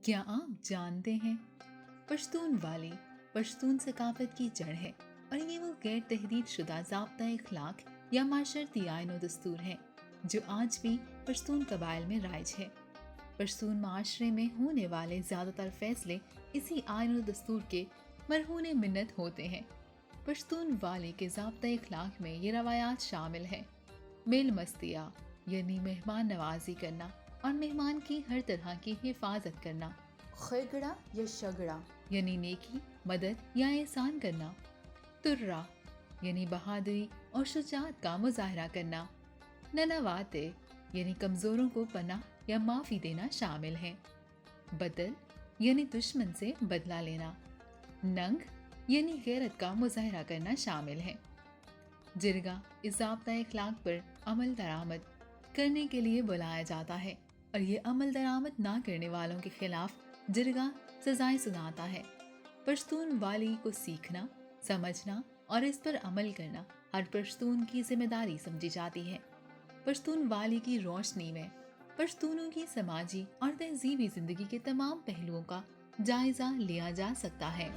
کیا آپ جانتے ہیں پشتون والی پشتون ثقافت کی جڑ ہے اور یہ وہ غیر تحریر شدہ ضابطۂ اخلاق یا معاشرتی آئین و دستور ہے جو آج بھی پشتون قبائل میں رائج ہے۔ پشتون معاشرے میں ہونے والے زیادہ تر فیصلے اسی آئین و دستور کے مرہون منت ہوتے ہیں۔ پشتون والی کے ضابطۂ اخلاق میں یہ روایات شامل ہیں: میل مستیا یعنی مہمان نوازی کرنا اور مہمان کی ہر طرح کی حفاظت کرنا، خیگڑا یا شگڑا یعنی نیکی، مدد یا احسان کرنا، ترہ یعنی بہادری اور شجاعت کا مظاہرہ کرنا، ننواتے یعنی کمزوروں کو پناہ یا معافی دینا شامل ہیں، بدل یعنی دشمن سے بدلہ لینا، ننگ یعنی غیرت کا مظاہرہ کرنا شامل ہے۔ جرگہ اس ضابطۂ اخلاق پر عمل درآمد کرنے کے لیے بلایا جاتا ہے اور یہ عمل درآمد نہ کرنے والوں کے خلاف جرگہ سزائیں سناتا ہے۔ پشتون والی کو سیکھنا، سمجھنا اور اس پر عمل کرنا ہر پشتون کی ذمہ داری سمجھی جاتی ہے۔ پشتون والی کی روشنی میں پشتونوں کی سماجی اور تہذیبی زندگی کے تمام پہلوؤں کا جائزہ لیا جا سکتا ہے۔